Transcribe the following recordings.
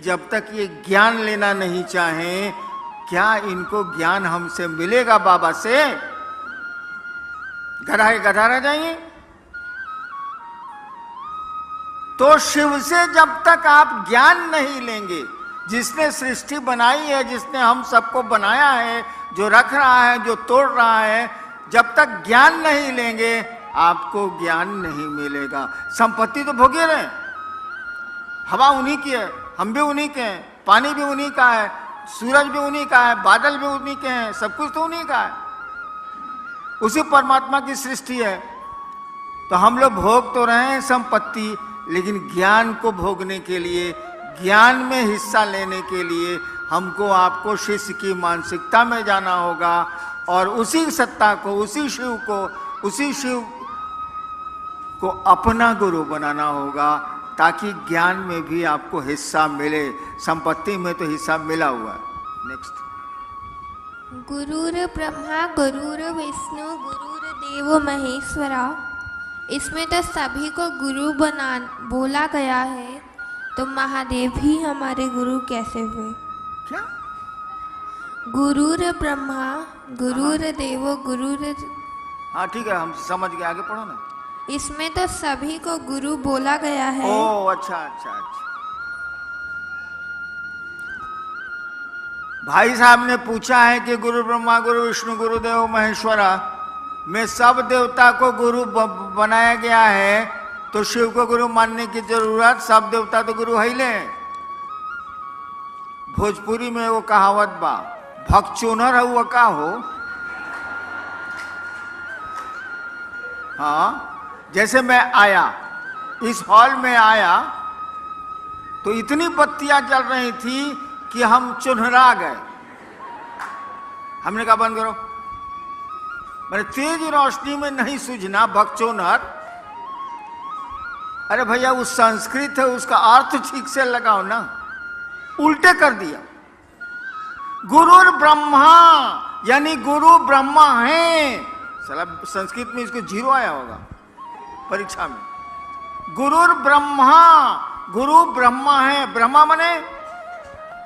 जब तक ये ज्ञान लेना नहीं चाहें, क्या इनको ज्ञान हमसे मिलेगा बाबा से? गधा के गधा रह जाएंगे। तो शिव से जब तक आप ज्ञान नहीं लेंगे, जिसने सृष्टि बनाई है, जिसने हम सबको बनाया है, जो रख रहा है, जो तोड़ रहा है, जब तक ज्ञान नहीं लेंगे आपको ज्ञान नहीं मिलेगा। संपत्ति तो भोगे रहे, हवा उन्हीं की है, हम भी उन्हीं के हैं, पानी भी उन्हीं का है, सूरज भी उन्हीं का है, बादल भी उन्हीं के हैं, सब कुछ तो उन्हीं का है, उसी परमात्मा की सृष्टि है। तो हम लोग भोग तो रहे हैं संपत्ति, लेकिन ज्ञान को भोगने के लिए, ज्ञान में हिस्सा लेने के लिए हमको आपको शिष्य की मानसिकता में जाना होगा और उसी सत्ता को, उसी शिव को अपना गुरु बनाना होगा, ताकि ज्ञान में भी आपको हिस्सा मिले। संपत्ति में तो हिस्सा मिला हुआ है। नेक्स्ट। गुरुर ब्रह्मा गुरुर विष्णु गुरुर देव महेश्वरा, इसमें तो सभी को गुरु बोला गया है, तो महादेव भी हमारे गुरु कैसे हुए? क्या? गुरुर ब्रह्मा गुरुर देव गुरुर, हाँ ठीक है, हम समझ गए, आगे पढ़ो ना। इसमें तो सभी को गुरु बोला गया है। ओ अच्छा अच्छा अच्छा। भाई साहब ने पूछा है कि गुरु ब्रह्मा गुरु विष्णु गुरुदेव महेश्वरा में सब देवता को गुरु बनाया गया है, तो शिव को गुरु मानने की जरूरत, सब देवता तो गुरु है ही ले। भोजपुरी में वो कहावत बा, भगचोनर हुआ का हो। हाँ, जैसे मैं आया, इस हॉल में आया तो इतनी बत्तियां जल रही थी कि हम चुनहरा गए। हमने कहा बंद करो, मैंने तेज रोशनी में नहीं सूझना भगचोनर। अरे भैया वो संस्कृत है, उसका अर्थ ठीक से लगाओ ना, उल्टे कर दिया। गुरुर ब्रह्मा यानी गुरु ब्रह्मा है। साला संस्कृत में इसको 0 आया होगा परीक्षा में। गुरुर ब्रह्मा, गुरु ब्रह्मा है। ब्रह्मा माने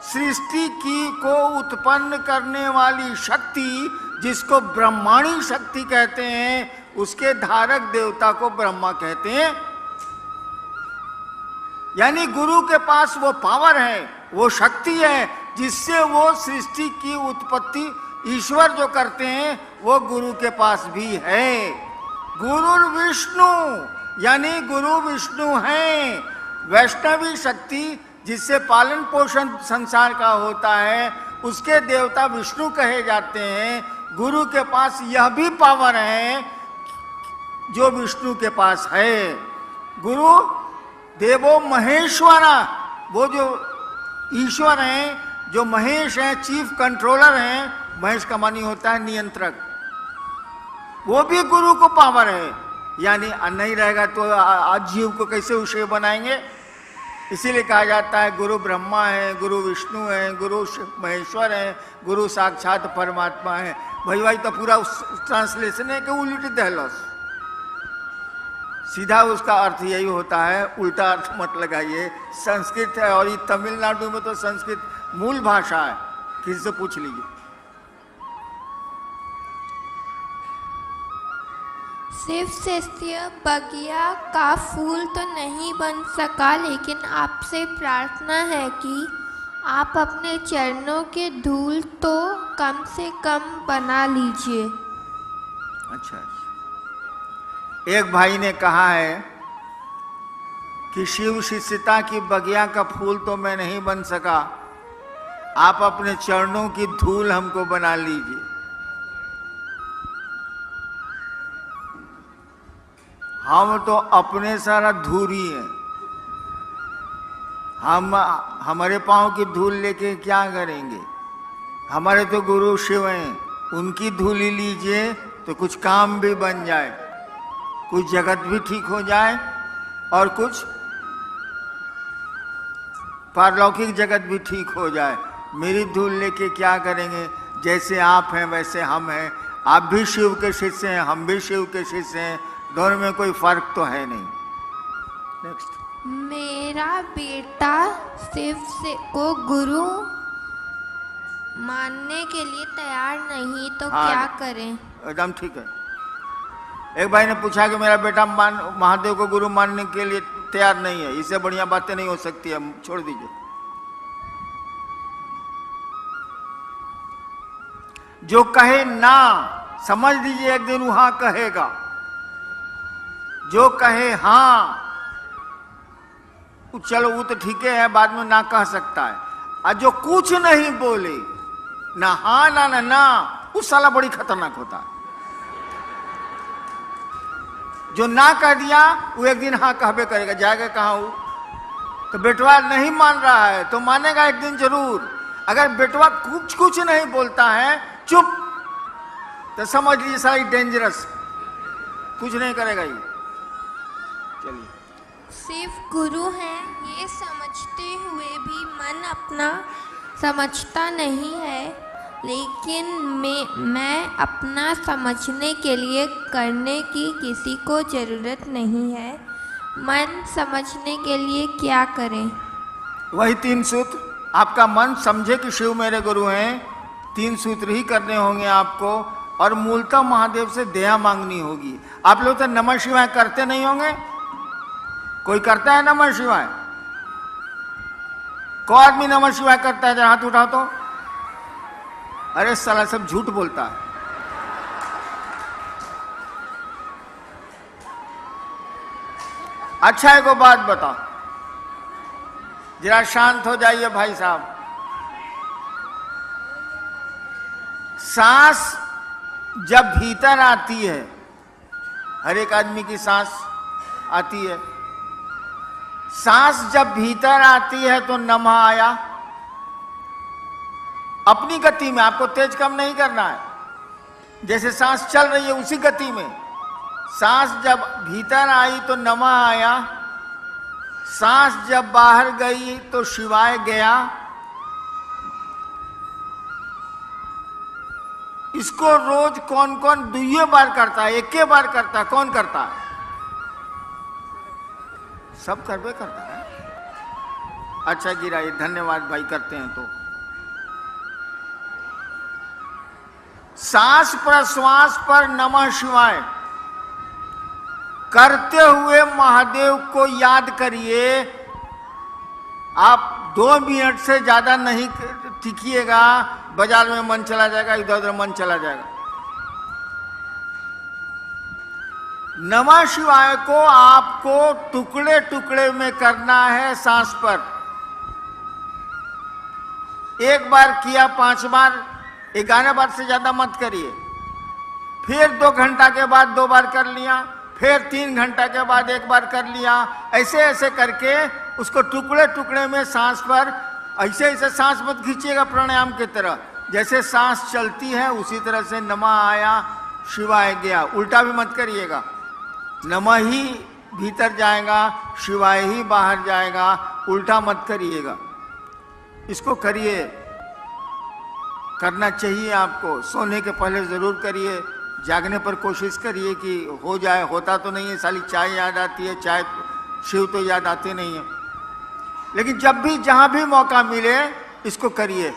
सृष्टि की को उत्पन्न करने वाली शक्ति, जिसको ब्रह्माणी शक्ति कहते हैं, उसके धारक देवता को ब्रह्मा कहते हैं। यानी गुरु के पास वो पावर है, वो शक्ति है, जिससे वो सृष्टि की उत्पत्ति ईश्वर जो करते हैं वो गुरु के पास भी है। गुरुर विष्णु यानी गुरु विष्णु हैं। वैष्णवी शक्ति जिससे पालन पोषण संसार का होता है, उसके देवता विष्णु कहे जाते हैं। गुरु के पास यह भी पावर है जो विष्णु के पास है। गुरु देवो महेश्वरा, वो जो ईश्वर हैं, जो महेश हैं, चीफ कंट्रोलर हैं। महेश का मानी होता है नियंत्रक, वो भी गुरु को पावर है। यानी नहीं रहेगा तो आज जीव को कैसे उसे बनाएंगे। इसीलिए कहा जाता है गुरु ब्रह्मा है, गुरु विष्णु है, गुरु महेश्वर है, गुरु साक्षात परमात्मा है। भाई तो पूरा ट्रांसलेशन है कि उल्टी दहलस, सीधा उसका अर्थ यही होता है, उल्टा अर्थ मत लगाइए। संस्कृत है और ये तमिलनाडु में तो संस्कृत मूल भाषा है, किसी से पूछ लीजिए। शिव शिष्य बगिया का फूल तो नहीं बन सका, लेकिन आपसे प्रार्थना है कि आप अपने चरणों के धूल तो कम से कम बना लीजिए। अच्छा, एक भाई ने कहा है कि शिव शिष्यता की बगिया का फूल तो मैं नहीं बन सका, आप अपने चरणों की धूल हमको बना लीजिए। हम तो अपने सारा धूरी हैं, हम हमारे पाँव की धूल लेके क्या करेंगे। हमारे तो गुरु शिव हैं, उनकी धूल ही लीजिए तो कुछ काम भी बन जाए, कुछ जगत भी ठीक हो जाए और कुछ पारलौकिक जगत भी ठीक हो जाए। मेरी धूल लेके क्या करेंगे। जैसे आप हैं वैसे हम हैं, आप भी शिव के शिष्य हैं, हम भी शिव के शिष्य हैं, दोनों में कोई फर्क तो है नहीं। नेक्स्ट। मेरा बेटा शिव से को गुरु मानने के लिए तैयार नहीं, तो हाँ, क्या करें? एकदम ठीक है। एक भाई ने पूछा कि मेरा बेटा महादेव को गुरु मानने के लिए तैयार नहीं है, इससे बढ़िया बातें नहीं हो सकती है, छोड़ दीजिए। जो कहे ना, समझ लीजिए एक दिन वहां कहेगा। जो कहे हाँ, चलो वो तो ठीक है, बाद में ना कह सकता है। और जो कुछ नहीं बोले, ना हाँ ना ना ना, उस साला बड़ी खतरनाक होता है। जो ना कह दिया वो एक दिन हाँ कहबे करेगा, जाएगा कहाँ वो? तो बेटवा नहीं मान रहा है तो मानेगा एक दिन जरूर। अगर बेटवा कुछ नहीं बोलता है, चुप, तो समझ लीजिए सारी डेंजरस, कुछ नहीं करेगा ये। चलिए। शिव गुरु हैं ये समझते हुए भी मन अपना समझता नहीं है, लेकिन मैं अपना समझने के लिए करने की किसी को ज़रूरत नहीं है। मन समझने के लिए क्या करें? वही 3 सूत्र। आपका मन समझे कि शिव मेरे गुरु हैं, 3 सूत्र ही करने होंगे आपको, और मूलतः महादेव से दया मांगनी होगी। आप लोग तो नमः शिवाय करते नहीं होंगे? कोई करता है नमः शिवाय? कौन आदमी नमः शिवाय करता है? जरा हाथ उठाओ तो। अरे साला सब झूठ बोलता है। अच्छा एक बात बताओ, जरा शांत हो जाइए भाई साहब। सांस जब भीतर आती है, हर एक आदमी की सांस आती है, सांस जब भीतर आती है तो नमः आया। अपनी गति में, आपको तेज कम नहीं करना है। जैसे सांस चल रही है उसी गति में सांस जब भीतर आई तो नमः आया, सांस जब बाहर गई तो शिवाय गया। इसको रोज कौन कौन 2 बार करता है, 1 बार करता है? कौन करता है? सब करबे करता है। अच्छा गिराइए, धन्यवाद भाई, करते हैं तो। सांस प्रश्वास पर नमः शिवाय करते हुए महादेव को याद करिए। आप 2 मिनट से ज्यादा नहीं टिकिएगा, बाजार में मन चला जाएगा, इधर उधर मन चला जाएगा। नमः शिवाय को आपको टुकड़े टुकड़े में करना है सांस पर। 1 बार किया 5 बार, 11 बार से ज्यादा मत करिए। फिर 2 घंटा के बाद 2 बार कर लिया, फिर 3 घंटा के बाद 1 बार कर लिया। ऐसे ऐसे करके उसको टुकड़े टुकड़े में सांस पर, ऐसे ऐसे सांस मत खींचिएगा प्राणायाम की तरह। जैसे सांस चलती है उसी तरह से नमः आया, शिवाय गया, उल्टा भी मत करिएगा। नमः ही भीतर जाएगा, शिवाय ही बाहर जाएगा, उल्टा मत करिएगा। इसको करिए, करना चाहिए आपको। सोने के पहले जरूर करिए, जागने पर कोशिश करिए कि हो जाए। होता तो नहीं है, साली चाय याद आती है, चाय शिव तो याद आते नहीं है। लेकिन जब भी जहां भी मौका मिले इसको करिए।